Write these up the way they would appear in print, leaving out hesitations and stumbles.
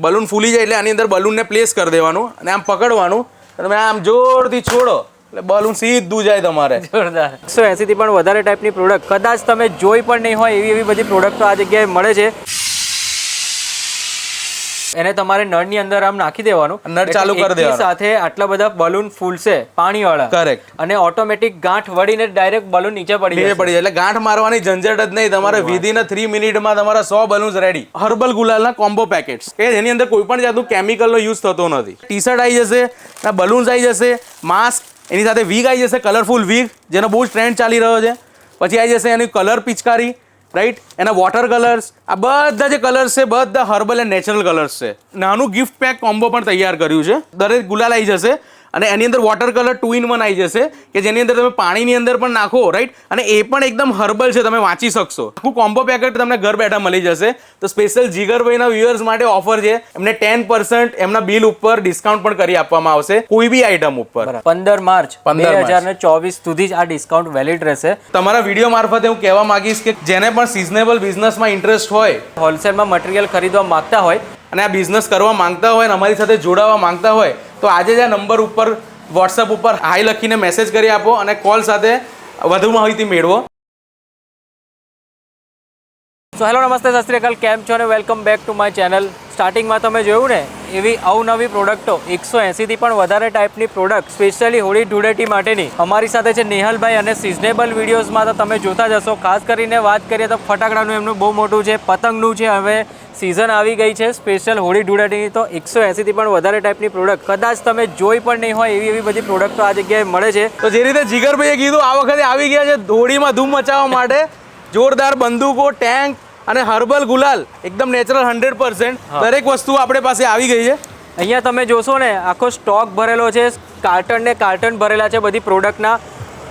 Balloon ફૂલી જાય એટલે આની અંદર બલૂનને પ્લેસ કરી દેવાનું અને આમ પકડવાનું. તમે આમ જોરથી છોડો એટલે બલૂન સીધું જાય તમારે. જોરદાર. 180 થી પણ વધારે ટાઈપની પ્રોડક્ટ કદાચ તમે જોઈ પણ નહીં હોય એવી બધી પ્રોડક્ટ આ જગ્યાએ મળે છે. એને તમારે નળની અંદર આમ નાખી દેવાનું, નળ ચાલુ કરી દેવાનું, સાથે આટલા બધા બલૂન ફૂલશે પાણીવાળા. કરેક્ટ. અને ઓટોમેટિક ગાંઠ વળીને ડાયરેક્ટ બલૂન નીચે પડી જાય. એટલે ગાંઠ મારવાની ઝંઝટ જ નહીં. તમારે વિધિન 3 મિનિટમાં તમારા 100 બલૂન્સ રેડી. હર્બલ ગુલાલના કોમ્બો પેકેટ્સ કે જેની અંદર કોઈ પણ જાતનું કેમિકલનો યુઝ થતો નથી. ટી શર્ટ આવી જશે, બલૂન્સ આવી જશે, માસ્ક, એની સાથે વીગ આવી જશે, કલરફુલ વીગ જેનો બહુ જ ટ્રેન્ડ ચાલી રહ્યો છે. પછી આવી જશે એની કલર પિચકારી, રાઈટ, એના વોટર કલર્સ. આ બધા જે કલર્સ છે બધા હર્બલ એન્ડ નેચરલ કલર્સ છે. નાનું ગિફ્ટ પેક કોમ્બો પણ તૈયાર કર્યું છે. દરેક ગુલાલ આવી જશે અને એની અંદર વોટર કલર 2 in 1 આવી જશે કે જેની અંદર તમે પાણીની અંદર પણ નાખો, રાઈટ, અને એ પણ એકદમ હર્બલ છે, તમે વાંચી શકશો. આખું કોમ્બો પેકેટ તમને ઘર બેઠા મળી જશે. તો સ્પેશિયલ જીગરભાઈના વ્યુઅર્સ માટે ઓફર છે. એમને 10% એમના બિલ ઉપર ડિસ્કાઉન્ટ પણ કરી આપવામાં આવશે કોઈ બી આઈટમ ઉપર. 15 માર્ચ 2024 સુધી જ આ ડિસ્કાઉન્ટ વેલિડ રહેશે. તમારા વિડીયો મારફતે હું કહેવા માંગીશ કે જેને પણ સિઝનેબલ બિઝનેસમાં ઇન્ટરેસ્ટ હોય, હોલસેલમાં મટીરિયલ ખરીદવા માંગતા હોય અને આ બિઝનેસ કરવા માંગતા હોય અને અમારી સાથે જોડાવા માંગતા હોય તો આજે જ આ નંબર ઉપર વોટ્સએપ ઉપર હાઈ લખીને મેસેજ કરી આપો અને કોલ સાથે વધુ માહિતી મેળવો. સો હેલો, નમસ્તે, સત શ્રી અકાલ, કેમ છો અને welcome back to my channel. સ્ટાર્ટિંગમાં તમે જોયું ને એવી અવનવી પ્રોડક્ટો 180 થી પણ વધારે ટાઈપની પ્રોડક્ટ સ્પેશિયલી હોળી ધૂળેટી માટેની અમારી સાથે છે નેહલભાઈ. અને સિઝનેબલ વિડીયોઝમાં તો તમે જોતા જ હશો. ખાસ કરીને વાત કરીએ તો ફટાકડાનું એમનું બહુ મોટું છે, પતંગનું છે. હવે સિઝન આવી ગઈ છે સ્પેશિયલ હોળી ધૂળેટીની, તો 180 થી પણ વધારે ટાઈપની પ્રોડક્ટ કદાચ તમે જોઈ પણ નહીં હોય એવી બધી પ્રોડક્ટો આ જગ્યાએ મળે છે. તો જે રીતે જીગરભાઈએ કીધું આ વખતે આવી ગયા છે હોળીમાં ધૂમ મચાવવા માટે જોરદાર બંદૂકો, ટેન્ક અને હર્બલ ગુલાલ એકદમ નેચરલ 100%. દરેક વસ્તુ આપણે પાસે આવી ગઈ છે. અહીંયા તમે જોશો ને આખો સ્ટોક ભરેલો છે, કાર્ટન ને કાર્ટન ભરેલા છે બધી પ્રોડક્ટના.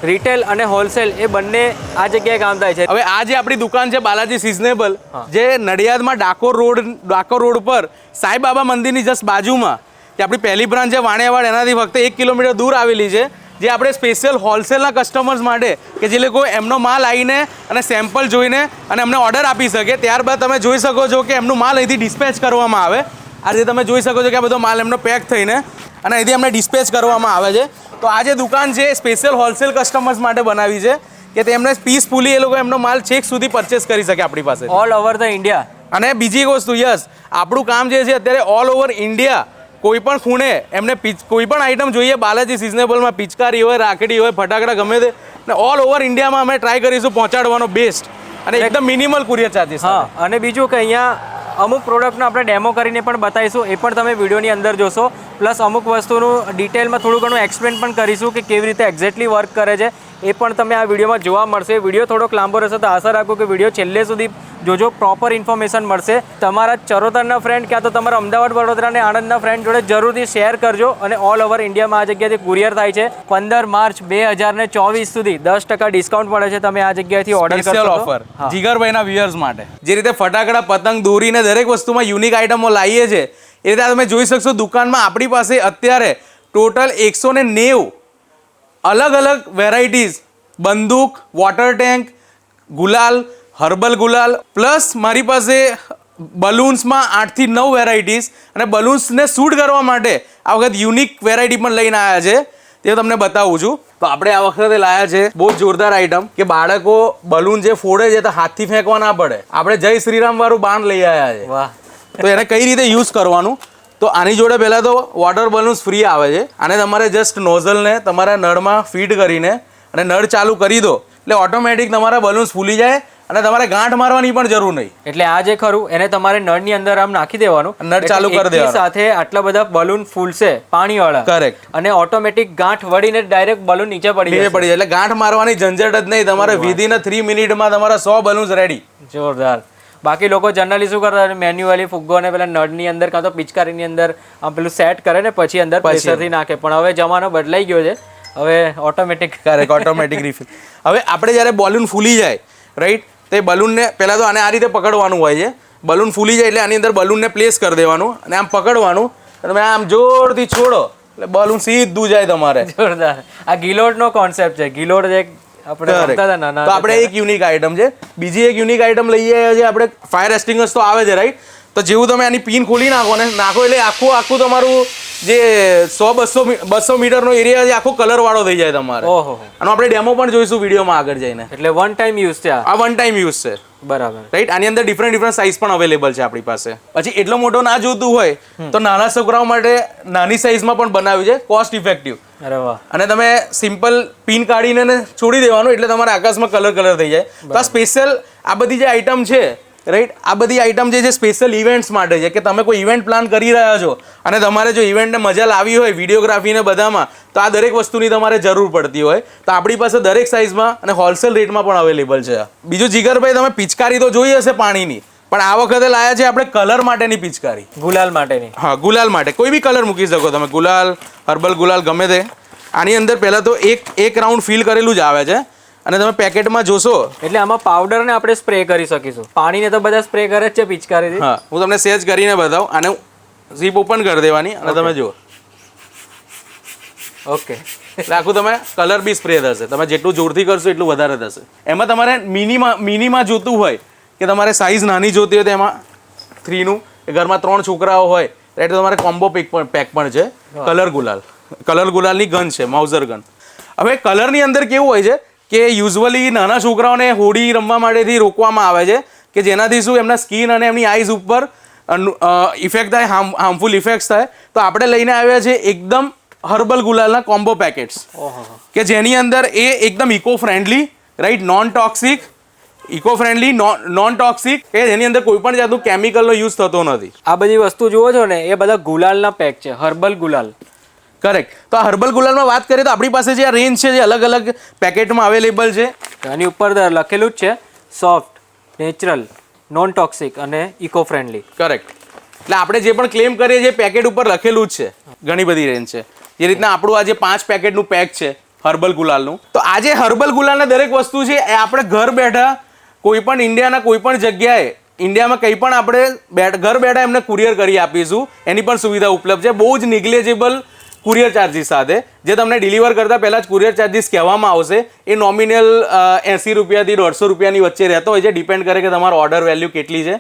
રિટેલ અને હોલસેલ એ બંને આ જગ્યાએ કામ થાય છે. હવે આ જે આપણી દુકાન છે બાલાજી સિઝનેબલ, જે નડિયાદમાં ડાકોર રોડ પર સાંઈબાબા મંદિરની જસ્ટ બાજુમાં જે આપણી પહેલી બ્રાન્ચ છે વાણિયાવાડ, એનાથી ફક્ત 1 કિલોમીટર દૂર આવેલી છે. જે આપણે સ્પેશિયલ હોલસેલના કસ્ટમર્સ માટે કે જે લોકો એમનો માલ આવીને અને સેમ્પલ જોઈને અને અમને ઓર્ડર આપી શકે. ત્યારબાદ તમે જોઈ શકો છો કે એમનું માલ અહીંથી ડિસ્પેચ કરવામાં આવે. આ રીતે તમે જોઈ શકો છો કે આ બધો માલ એમનો પેક થઈને અને અહીંથી અમને ડિસ્પેચ કરવામાં આવે છે. તો આ જે દુકાન છે સ્પેશિયલ હોલસેલ કસ્ટમર્સ માટે બનાવી છે કે તેમને પીસફુલી એ લોકો એમનો માલ છેક સુધી પરચેસ કરી શકે આપણી પાસે ઓલ ઓવર ધ ઇન્ડિયા. અને બીજી એક વસ્તુ, યસ, આપણું કામ જે છે અત્યારે ઓલ ઓવર ઇન્ડિયા, કોઈ પણ ખૂણે એમને કોઈ પણ આઈટમ જોઈએ બાલાજી સિઝનેબલમાં, પિચકારી હોય, રાખડી હોય, ફટાકડા, ગમે તે, ને ઓલ ઓવર ઇન્ડિયામાં અમે ટ્રાય કરીશું પહોંચાડવાનો બેસ્ટ અને એકદમ મિનિમલ કુરિયર ચાર્જીસ. હા, અને બીજું કે અહીંયા અમુક પ્રોડક્ટનો આપણે ડેમો કરીને પણ બતાવીશું, એ પણ તમે વિડીયોની અંદર જોશો. પ્લસ અમુક વસ્તુનું ડિટેલમાં થોડું ઘણું એક્સપ્લેન પણ કરીશું કે કેવી રીતે એક્ઝેક્ટલી વર્ક કરે છે. એ પણ તમે આ વિડીયોમાં જોવા મળશે. વિડીયો થોડોક લાંબો રહેશે તો આશા રાખું કે વિડીયો છેલ્લે સુધી જોજો, પ્રોપર ઇન્ફોર્મેશન મળશે. તમારા ચરોતરના ફ્રેન્ડ ક્યાં તો તમારા અમદાવાદ, વડોદરા અને આણંદના ફ્રેન્ડ જોડે જરૂરથી શેર કરજો. અને ઓલ ઓવર ઇન્ડિયામાં આ જગ્યાથી કુરિયર થાય છે. 15 માર્ચ 2024 સુધી 10% ડિસ્કાઉન્ટ મળે છે. તમે આ જગ્યાએથી ઓર્ડર કરશો. ઓફર જીગરભાઈના વ્યુઅર્સ માટે. જે રીતે ફટાકડા, પતંગ, દોરીને દરેક વસ્તુમાં યુનિક આઈટમો લાવીએ છે એ રીતે તમે જોઈ શકશો દુકાનમાં આપણી પાસે અત્યારે ટોટલ 190 અલગ અલગ વેરાયટીઝ, બંદૂક, વોટર ટેન્ક, ગુલાલ, હર્બલ ગુલાલ, પ્લસ મારી પાસે બલૂન્સમાં 8 થી 9 વેરાયટીઝ અને બલૂન્સને શૂટ કરવા માટે આ વખત યુનિક વેરાયટી પણ લઈને આવ્યા છે. તે તમને બતાવું છું. તો આપણે આ વખતે લાયા છે બહુ જોરદાર આઈટમ કે બાળકો બલૂન જે ફોડે છે તો હાથથી ફેંકવા ના પડે. આપણે જય શ્રીરામ વાળું બાણ લઈ આવ્યા છે. વાહ. તો એને કઈ રીતે યુઝ કરવાનું, તો આની જોડે પહેલાં તો વોટર બલૂન્સ ફ્રી આવે છે. આને તમારે જસ્ટ નોઝલને તમારા નળમાં ફીડ કરીને અને નળ ચાલુ કરી દો એટલે ઓટોમેટિક તમારા બલૂન્સ ફૂલી જાય અને તમારે ગાંઠ મારવાની પણ જરૂર નહીં. એટલે આ જે ખરું એને તમારે નળની અંદર આમ નાખી દેવાનું, નળ ચાલુ કરી દેવાનું, સાથે આટલા બધા બલૂન ફૂલશે પાણીવાળા. કરેક્ટ. અને ઓટોમેટિક ગાંઠ વળીને ડાયરેક્ટ બલૂન નીચે પડી જાય. એટલે ગાંઠ મારવાની ઝંઝટ જ નહીં. તમારે વિધિન 3 મિનિટમાં તમારા 100 બલૂન્સ રેડી. જોરદાર. બાકી લોકો જનરલી શું કરતા મેન્યુઅલી ફુગ્ગોને પેલા નળની અંદર કાં તો પિચકારીની અંદર આમ પેલું સેટ કરે ને પછી અંદર પ્રેશરથી નાખે. પણ હવે જમાનો બદલાઈ ગયો છે, હવે ઓટોમેટિક. Correct, automatic refill. હવે આપણે જ્યારે બલૂન ફૂલી જાય, રાઈટ, તે બલૂનને પહેલાં તો આને આ રીતે પકડવાનું હોય છે. બલૂન ફૂલી જાય એટલે આની અંદર બલૂનને પ્લેસ કરી દેવાનું અને આમ પકડવાનું. તમે આમ જોરથી છોડો એટલે બલૂન સીધું જાય તમારે. જોરદાર. આ ગિલોડનો કોન્સેપ્ટ છે. ગિલોડ જે આપણે એક યુનિક આઈટમ છે. બીજી એક યુનિક આઈટમ લઈ આવ્યા છે આપણે, ફાયર એક્સટિંગ્વિશર તો આવે છે, રાઈટ. તો જેવું તમે આની પિન ખોલી નાખો એટલે આખું તમારું જે 100-200 મીટરનો એરિયા છે આખો કલર વાળો થઈ જાય તમારે. ઓહો. આનો આપણે ડેમો પણ જોઈશું વિડીયોમાં આગળ જઈને. એટલે વન ટાઈમ યુઝ છે આ વન ટાઈમ યુઝ છે. બરાબર. રાઈટ. આની અંદર ડિફરન્ટ સાઇઝ પણ અવેલેબલ છે આપણી પાસે. પછી એટલો મોટો ના જોતું હોય તો નાના છોકરાઓ માટે નાની સાઇઝમાં પણ બનાવ્યું છે, કોસ્ટ ઇફેક્ટિવ. અરે વાહ. અને તમે સિમ્પલ પિન કાઢીને છોડી દેવાનું એટલે તમારે આકાશમાં કલર થઈ જાય. તો આ સ્પેશિયલ આ બધી જે આઈટમ છે, રાઈટ, આ બધી આઈટમ જે છે સ્પેશિયલ ઇવેન્ટ્સ માટે છે કે તમે કોઈ ઇવેન્ટ પ્લાન કરી રહ્યા છો અને તમારે જો ઇવેન્ટને મજા લાવી હોય વિડીયોગ્રાફીને બધામાં, તો આ દરેક વસ્તુની તમારે જરૂર પડતી હોય તો આપણી પાસે દરેક સાઇઝમાં અને હોલસેલ રેટમાં પણ અવેલેબલ છે. બીજું જીગરભાઈ, તમે પિચકારી તો જોઈ હશે પાણીની, પણ આ વખતે લાયા છે આપણે કલર માટેની પિચકારી. ગુલાલ માટેની. હા, ગુલાલ માટે કોઈ બી કલર મૂકી શકો તમે, ગુલાલ, હર્બલ ગુલાલ, ગમે તે. આની અંદર પહેલાં તો એક રાઉન્ડ ફિલ કરેલું જ આવે છે અને તમે પેકેટમાં જોશો એટલે આમાં પાવડર ને આપણે સ્પ્રે કરી શકીશું. પાણીને તો બધા સ્પ્રે કરે જ છે પિચકારીથી. હા, હું તમને સેજ કરીને બતાવું. આને ઝીપ ઓપન કરી દેવાની અને તમે જુઓ. ઓકે. એટલે આખું તમે કલર બી સ્પ્રે થશે. તમે જેટલું જોરથી કરશો એટલું વધારે થશે. એમાં તમારે મિનીમાં જોતું હોય કે તમારે સાઇઝ નાની જોતી હોય તો એમાં 3નું, ઘરમાં 3 છોકરાઓ હોય એટલે તમારે કોમ્બો પેક પણ છે. કલર ગુલાલની ગન છે, માઉઝર ગન. હવે કલરની અંદર કેવું હોય છે કે યુઝ્યુઅલી નાના છોકરાઓને હોળી રમવા માટેથી રોકવામાં આવે છે કે જેનાથી શું એમના સ્કિન અને એમની આઈઝ ઉપર ઇફેક્ટ થાય, હાર્મફુલ ઇફેક્ટ્સ થાય. તો આપણે લઈને આવ્યા છે એકદમ હર્બલ ગુલાલના કોમ્બો પેકેટ્સ કે જેની અંદર એ એકદમ eco friendly, right, non toxic કે જેની અંદર કોઈ પણ જાતનું કેમિકલનો યુઝ થતો નથી. આ બધી વસ્તુ જુઓ છો ને એ બધા ગુલાલના પેક છે, હર્બલ ગુલાલ. કરેક્ટ. તો આ હર્બલ ગુલાલમાં વાત કરીએ તો આપણી પાસે જે આ રેન્જ છે જે અલગ અલગ પેકેટમાં અવેલેબલ છે. આની ઉપર લખેલું જ છે સોફ્ટ, નેચરલ, નોન ટોક્સિક અને ઇકો ફ્રેન્ડલી. કરેક્ટ. એટલે આપણે જે પણ ક્લેમ કરીએ છીએ પેકેટ ઉપર લખેલું જ છે. ઘણી બધી રેન્જ છે. જે રીતના આપણું આ જે 5 પેકેટનું પેક છે હર્બલ ગુલાલનું, તો આ જે હર્બલ ગુલાલના દરેક વસ્તુ છે એ આપણે ઘર બેઠા કોઈ પણ ઇન્ડિયાના કોઈ પણ જગ્યાએ, ઇન્ડિયામાં કંઈ પણ આપણે ઘર બેઠા એમને કુરિયર કરી આપીશું. એની પણ સુવિધા ઉપલબ્ધ છે, બહુ જ નિગ્લેજેબલ કુરિયર ચાર્જીસ સાથે. જે તમને ડિલિવર કરતાં પહેલાં જ કુરિયર ચાર્જીસ કહેવામાં આવશે એ નોમિનલ 80 રૂપિયાથી 150 રૂપિયાની વચ્ચે રહેતો હોય છે. ડિપેન્ડ કરે કે તમારો ઓર્ડર વેલ્યુ કેટલી છે,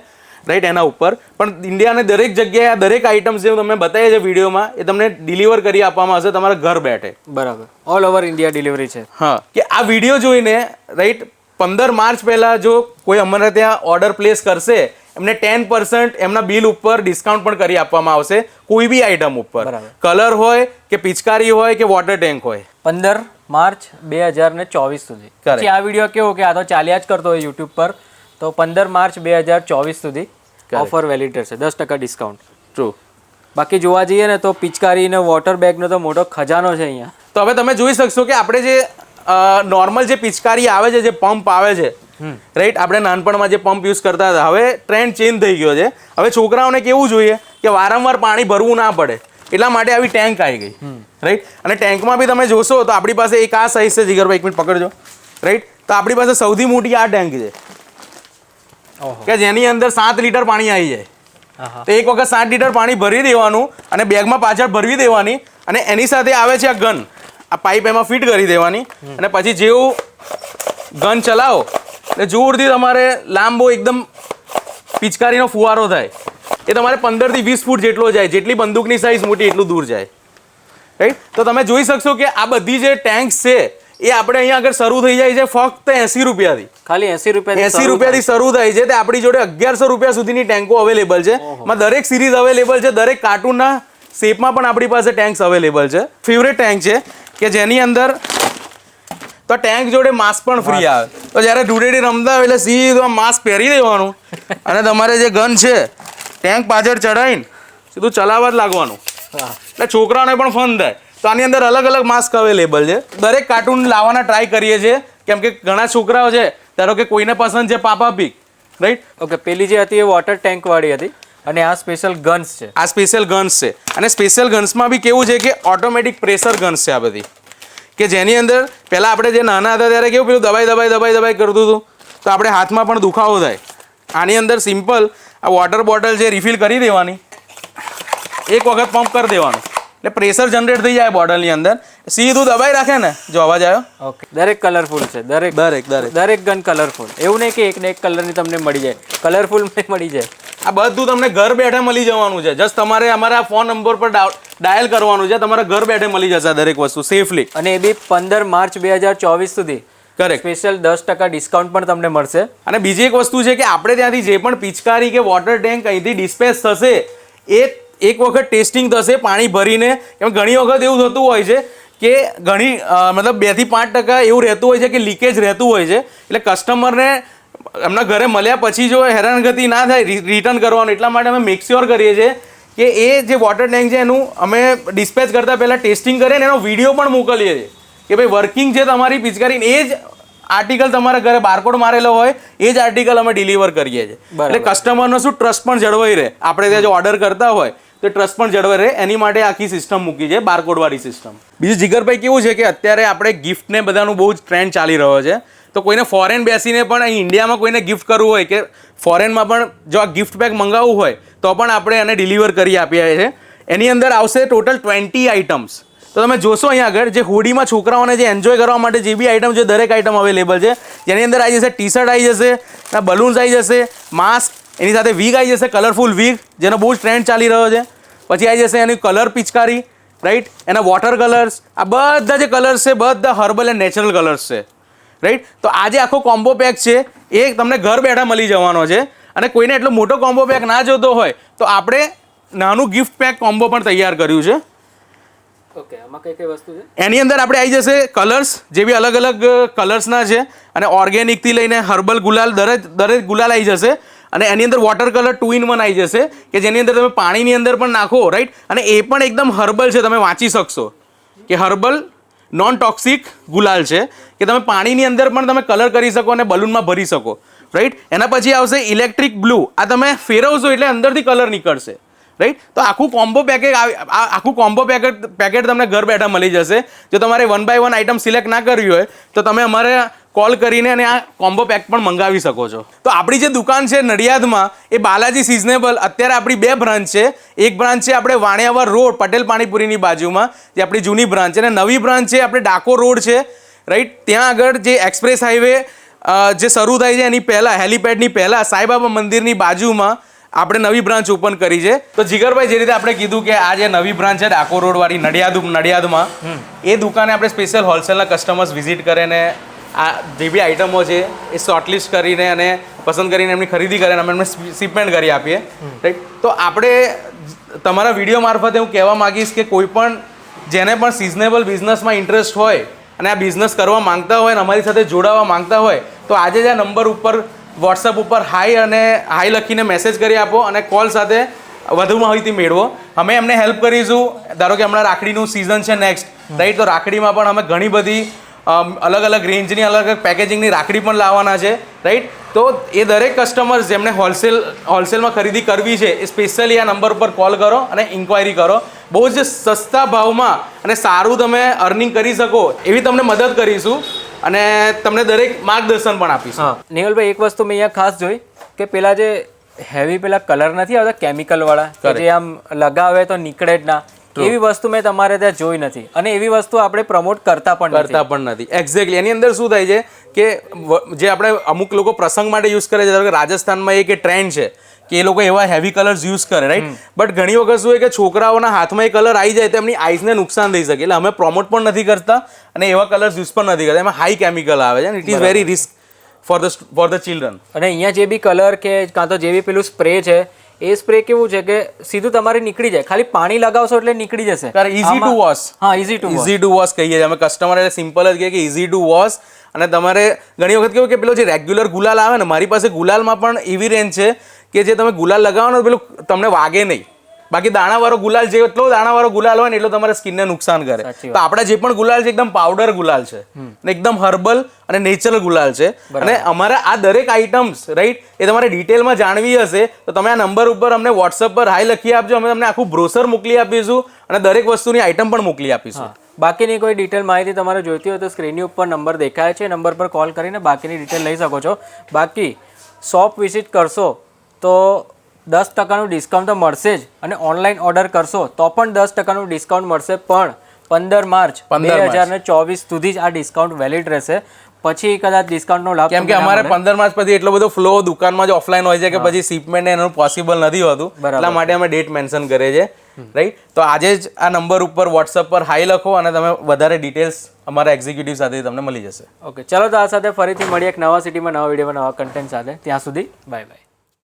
રાઈટ, એના ઉપર. પણ ઇન્ડિયાની દરેક જગ્યાએ આ દરેક આઇટમ્સ જે તમે બતાવીએ છે વિડીયોમાં એ તમને ડિલિવર કરી આપવામાં આવશે તમારા ઘર બેઠે. બરાબર. ઓલ ઓવર ઇન્ડિયા ડિલિવરી છે. હા, કે આ વિડીયો જોઈને, રાઈટ, 15 માર્ચ પહેલાં જો કોઈ અમારે ત્યાં ઓર્ડર પ્લેસ કરશે એમને 10% એમના બિલ ઉપર ડિસ્કાઉન્ટ પણ કરી આપવામાં આવશે કોઈ બી આઈટમ ઉપર. કલર હોય કે પિચકારી હોય કે વોટર ટેન્ક હોય. 15 માર્ચ 2024 સુધી. પછી આ વિડીયો કેવો કે આ તો ચાલ્યા જ કરતો હોય યુટ્યુબ પર, તો 15 માર્ચ 2024 સુધી ઓફર વેલિડ રહેશે, 10% ડિસ્કાઉન્ટ. ટ્રુ. બાકી જોવા જઈએ ને તો પિચકારી ને વોટર બેગનો તો મોટો ખજાનો છે અહીંયા. તો હવે તમે જોઈ શકશો કે આપણે જે નોર્મલ જે પિચકારી આવે છે, જે પંપ આવે છે, રાઈટ, આપણે નાનપણમાં જે પંપ યુઝ કરતા હતા, હવે ટ્રેન્ડ ચેન્જ થઈ ગયો છે. હવે છોકરાઓને કેવું જોઈએ કે વારંવાર પાણી ભરવું ના પડે, એટલા માટે આવી ટેન્ક આવી ગઈ, રાઈટ. અને ટેન્કમાં બી તમે જોશો તો આપણી પાસે એક આ સાઇઝ છે, જીગરભાઈ 1 મિનિટ પકડજો, રાઈટ. તો આપણી પાસે સૌથી મોટી આ ટેન્ક છે કે જેની અંદર 7 લીટર પાણી આવી જાય. તો એક વખત 7 લીટર પાણી ભરી દેવાનું અને બેગમાં પાછળ ભરવી દેવાની અને એની સાથે આવે છે આ ગન. આ પાઇપ એમાં ફિટ કરી દેવાની અને પછી જેવું ગન ચલાવો એટલે જોરથી તમારે લાંબો એકદમ પિચકારીનો ફુવારો થાય. એ તમારે 15 થી 20 ફૂટ જેટલો જાય, જેટલી બંદૂકની સાઇઝ મોટી એટલું દૂર જાય, રાઈટ. તો તમે જોઈ શકશો કે આ બધી જે ટેન્ક્સ છે એ આપણે અહીંયા આગળ શરૂ થઈ જાય છે ફક્ત 80 રૂપિયાથી. ખાલી 80 રૂપિયાથી શરૂ થાય છે. તે આપણી જોડે 1100 રૂપિયા સુધીની ટેન્કો અવેલેબલ છે. એમાં દરેક સિરીઝ અવેલેબલ છે, દરેક કાર્ટૂનના શેપમાં પણ આપણી પાસે ટેન્ક્સ અવેલેબલ છે. ફેવરેટ ટેન્ક છે કે જેની અંદર તો ટેન્ક જોડે માસ્ક પણ ફ્રી આવે. તો જ્યારે ધૂળેટી રમતા હોય એટલે સીધું માસ્ક પહેરી દેવાનું અને તમારે જે ગન છે ટેન્ક પાછળ ચડાવીને સીધું ચલાવવા જ લાગવાનું. એટલે છોકરાઓને પણ ફન થાય. તો આની અંદર અલગ અલગ માસ્ક અવેલેબલ છે. દરેક કાર્ટૂન લાવવાના ટ્રાય કરીએ છીએ કેમ કે ઘણા છોકરાઓ છે, ધારો કે કોઈને પસંદ છે પાપા પીક, રાઈટ. ઓકે, પેલી જે હતી એ વોટર ટેન્ક વાળી હતી અને આ સ્પેશિયલ ગન્સ છે. આ સ્પેશિયલ ગન્સ છે અને સ્પેશિયલ ગન્સમાં બી કેવું છે કે ઓટોમેટિક પ્રેશર ગન્સ છે આ બધી, કે જેની અંદર પહેલાં આપણે જે નાના હતા ત્યારે કેવું પેલું દબાઈ કરતું હતું તો આપણે હાથમાં પણ દુખાવો થાય. આની અંદર સિમ્પલ આ વોટર બોટલ છે રિફિલ કરી દેવાની, એક વખત પંપ કરી દેવાનું એટલે પ્રેશર જનરેટ થઈ જાય બોટલની અંદર. સીધું દબાઈ રાખે ને જો અવાજ આવ્યો. ઓકે, દરેક કલરફુલ છે, દરેક ગન કલરફુલ. એવું નહીં કે એક ને એક કલરની તમને મળી જાય, કલરફુલ મળી જાય. આ બધું તમને ઘર બેઠે મળી જવાનું છે. જસ્ટ તમારે અમારા ફોન નંબર પર ડાયલ કરવાનું છે, તમારા ઘર બેઠે મળી જશે આ દરેક વસ્તુ સેફલી. અને એ બી 15 માર્ચ 2024 સુધી કરેક્ટ. સ્પેશિયલ 10% ડિસ્કાઉન્ટ પણ તમને મળશે. અને બીજી એક વસ્તુ છે કે આપણે ત્યાંથી જે પણ પિચકારી કે વોટર ટેન્ક અહીંથી ડિસ્પેચ થશે એ એક વખત ટેસ્ટિંગ થશે પાણી ભરીને. કેમ ઘણી વખત એવું થતું હોય છે કે ઘણી મતલબ 2 થી 5% એવું રહેતું હોય છે કે લીકેજ રહેતું હોય છે. એટલે કસ્ટમરને એમના ઘરે મળ્યા પછી જો હેરાનગતિ ના થાય રિટર્ન કરવાનું, એટલા માટે અમે મેક શ્યોર કરીએ છીએ કે એ જે વોટર ટેન્ક છે એનું અમે ડિસ્પેચ કરતાં પહેલાં ટેસ્ટિંગ કરીએ ને એનો વિડીયો પણ મોકલીએ છીએ કે ભાઈ વર્કિંગ છે તમારી પિચકારી. એ જ આર્ટિકલ તમારા ઘરે બારકોડ મારેલો હોય એ જ આર્ટિકલ અમે ડિલિવર કરીએ છીએ. એટલે કસ્ટમરનો શું ટ્રસ્ટ પણ જળવાઈ રહે. આપણે ત્યાં જો ઓર્ડર કરતા હોય તો ટ્રસ્ટ પણ જળવાઈ રહે, એની માટે આખી સિસ્ટમ મૂકી છે, બારકોડ વાળી સિસ્ટમ. બીજું જીગરભાઈ કેવું છે કે અત્યારે આપણે ગિફ્ટને બધાનું બહુ જ ટ્રેન્ડ ચાલી રહ્યો છે. તો કોઈને ફોરેન બેસીને પણ અહીં ઇન્ડિયામાં કોઈને ગિફ્ટ કરવું હોય કે ફોરેનમાં પણ જો આ ગિફ્ટ પેક મંગાવવું હોય તો પણ આપણે એને ડિલિવર કરી આપીએ છીએ. એની અંદર આવશે ટોટલ 20 આઇટમ્સ. તો તમે જોશો અહીંયા આગળ જે હોડીમાં છોકરાઓને જે એન્જોય કરવા માટે જે બી આઇટમ છે દરેક આઇટમ અવેલેબલ છે. જેની અંદર આવી જશે ટી શર્ટ આવી જશે, બલૂન્સ આવી જશે, માસ્ક, એની સાથે વીગ આવી જશે, કલરફુલ વીગ જેનો બહુ જ ટ્રેન્ડ ચાલી રહ્યો છે. પછી આવી જશે એની કલર પિચકારી, રાઈટ, એના વોટર કલર્સ. આ બધા જે કલર્સ છે બધા હર્બલ એન્ડ નેચરલ કલર્સ છે, રાઈટ. તો આ જે આખો કોમ્બો પેક છે એ તમને ઘર બેઠા મળી જવાનો છે. અને કોઈને એટલો મોટો કોમ્બો પેક ના જોતો હોય તો આપણે નાનું ગિફ્ટ પેક કોમ્બો પણ તૈયાર કર્યું છે. ઓકે, આમાં કઈ કઈ વસ્તુ છે? એની અંદર આપણે આવી જશે કલર્સ, જે બી અલગ અલગ કલર્સના છે, અને ઓર્ગેનિકથી લઈને હર્બલ ગુલાલ, દરેક ગુલાલ આવી જશે. અને એની અંદર વોટર કલર 2 in 1 આવી જશે કે જેની અંદર તમે પાણીની અંદર પણ નાખો, રાઈટ, અને એ પણ એકદમ હર્બલ છે. તમે વાંચી શકશો કે હર્બલ નોન ટોક્સિક ગુલાલ છે કે તમે પાણીની અંદર પણ તમે કલર કરી શકો અને બલૂનમાં ભરી શકો, રાઈટ. એના પછી આવશે ઇલેક્ટ્રિક બ્લુ. આ તમે ફેરવશો એટલે અંદરથી કલર નીકળશે, રાઈટ. તો આખું કોમ્બો પેકેટ તમને ઘર બેઠા મળી જશે. જો તમારે 1 by 1 આઇટમ સિલેક્ટ ના કરવી હોય તો તમે અમારે કોલ કરીને અને આ કોમ્બો પેક પણ મંગાવી શકો છો. તો આપણી જે દુકાન છે નડિયાદમાં એ બાલાજી સિઝનેબલ, અત્યારે આપણી 2 બ્રાન્ચ છે. એક બ્રાન્ચ છે આપણે વાણિયાવર રોડ પટેલ પાણીપુરીની બાજુમાં, જે આપણી જૂની બ્રાન્ચ છે, અને નવી બ્રાન્ચ છે આપણે ડાકોર રોડ છે, રાઈટ. ત્યાં આગળ જે એક્સપ્રેસ હાઈવે જે શરૂ થાય છે એની પહેલાં, હેલીપેડની પહેલાં, સાંઈબાબા મંદિરની બાજુમાં આપણે નવી બ્રાન્ચ ઓપન કરી છે. તો જીગરભાઈ જે રીતે આપણે કીધું કે આ જે નવી બ્રાન્ચ છે ડાકોર રોડ વાળી નડિયાદમાં, એ દુકાને આપણે સ્પેશિયલ હોલસેલના કસ્ટમર્સ વિઝિટ કરે ને આ જે બી આઇટમો છે એ શોર્ટલિસ્ટ કરીને અને પસંદ કરીને એમની ખરીદી કરીને અમે એમને શિપમેન્ટ કરી આપીએ, રાઈટ. તો આપણે તમારા વિડીયો મારફતે હું કહેવા માગીશ કે કોઈ પણ જેને પણ સિઝનેબલ બિઝનેસમાં ઇન્ટરેસ્ટ હોય અને આ બિઝનેસ કરવા માંગતા હોય અને અમારી સાથે જોડાવા માંગતા હોય તો આજે જ આ નંબર ઉપર વોટ્સઅપ ઉપર હાઈ લખીને મેસેજ કરી આપો અને કોલ સાથે વધુ માહિતી મેળવો. અમે એમને હેલ્પ કરીશું. ધારો કે હમણાં રાખડીનું સિઝન છે નેક્સ્ટ, રાઈટ. તો રાખડીમાં પણ અમે ઘણી બધી અલગ અલગ રેન્જની અલગ અલગ પેકેજિંગની રાખડી પણ લાવવાના છે, રાઈટ. તો એ દરેક કસ્ટમર્સ જેમને હોલસેલમાં ખરીદી કરવી છે એ સ્પેશિયલી આ નંબર પર કોલ કરો અને ઇન્ક્વાયરી કરો. બહુ જ સસ્તા ભાવમાં અને સારું તમે અર્નિંગ કરી શકો એવી તમને મદદ કરીશું અને તમને દરેક માર્ગદર્શન પણ આપીશું. હા નિવલભાઈ, એક વસ્તુ મેં અહીંયા ખાસ જોઈ કે પેલા જે હેવી પેલા કલર નથી આવતા કેમિકલ વાળા, જે આમ લગાવે તો નીકળે જ ના, એવી વસ્તુ મેં તમારે ત્યાં જોઈ નથી અને એવી વસ્તુ આપણે પ્રમોટ કરતા પણ નથી. એક્ઝેક્ટલી. એની અંદર શું થાય છે કે જે આપણે અમુક લોકો પ્રસંગ માટે યુઝ કરે છે, ધારો કે રાજસ્થાનમાં એક ટ્રેન્ડ છે કે એ લોકો એવા હેવી કલર્સ યુઝ કરે, રાઈટ. બટ ઘણી વખત શું હોય કે છોકરાઓના હાથમાં એ કલર આવી જાય તો એમની આઈઝને નુકસાન થઈ શકે. એટલે અમે પ્રમોટ પણ નથી કરતા અને એવા કલર્સ યુઝ પણ નથી કરતા. એમાં હાઈ કેમિકલ આવે છે. It is very risk for the children. અને અહીંયા જે બી કલર કે કાં તો જે બી પેલું સ્પ્રે છે એ સ્પ્રે કેવું છે કે સીધું તમારે નીકળી જાય, ખાલી પાણી લગાવશો એટલે નીકળી જશે. Easy to wash. હા, ઇઝી ટુ વોશ કહીએ છીએ અમે કસ્ટમર. એટલે સિમ્પલ જ કહીએ કે ઇઝી ટુ વોશ. અને તમારે ઘણી વખત કેવું કે પેલો જે રેગ્યુલર ગુલાલ આવે ને, મારી પાસે ગુલાલમાં પણ એવી રેન્જ છે કે જે તમે ગુલાલ લગાવો ને પેલું તમને વાગે નહીં. બાકી દાણાવાળો ગુલાલ જેટલો દાણાવાળો ગુલાલ હોય ને એટલો તમારા સ્કિનને નુકસાન કરે. તો આપણા જે પણ ગુલાલ છે એકદમ પાવડર ગુલાલ છે ને એકદમ હર્બલ અને નેચરલ ગુલાલ છે. અને અમારા આ દરેક આઇટમ્સ, રાઈટ, એ તમારે ડિટેલમાં જાણવી હશે તો તમે આ નંબર ઉપર અમને વોટ્સઅપ પર હાઈ લખી આપજો. અમે તમને આખું બ્રોશર મોકલી આપીશું અને દરેક વસ્તુની આઇટમ પણ મોકલી આપીશું. બાકીની કોઈ ડિટેલ માહિતી તમારે જોઈતી હોય તો સ્ક્રીનની ઉપર નંબર દેખાય છે, નંબર પર કોલ કરીને બાકીની ડિટેલ લઈ શકો છો. બાકી શોપ વિઝિટ કરશો તો 10% ડિસ્કાઉન્ટ તો મળશે જ, અને ઓનલાઈન ઓર્ડર કરશો તો પણ 10% ડિસ્કાઉન્ટ મળશે. પણ 15 માર્ચ 15 માર્ચ. 2024 સુધી જ આ ડિસ્કાઉન્ટ વેલિડ રહેશે. પછી કદાચ ડિસ્કાઉન્ટનો લાભ કેમ કે તમને ના અમારે મળે. 15 માર્ચ પછી એટલો બધો ફ્લો દુકાનમાં જ ઓફલાઈન હોય છે કે પછી શિપમેન્ટ એનું પોસિબલ નથી હોતું. બરાબર એટલા માટે અમે ડેટ મેન્શન કરીએ છીએ, રાઈટ? તો આજે જ આ નંબર ઉપર વોટ્સઅપ પર હાઈ લખો અને તમે વધારે ડિટેલ્સ અમારા એક્ઝિક્યુટિવ સાથે તમને મળી જશે. ઓકે, ચલો તો આ સાથે ફરીથી મળીએ એક નવા સિટીમાં નવા વિડીયોમાં નવા કન્ટેન્ટ સાથે. ત્યાં સુધી બાય બાય.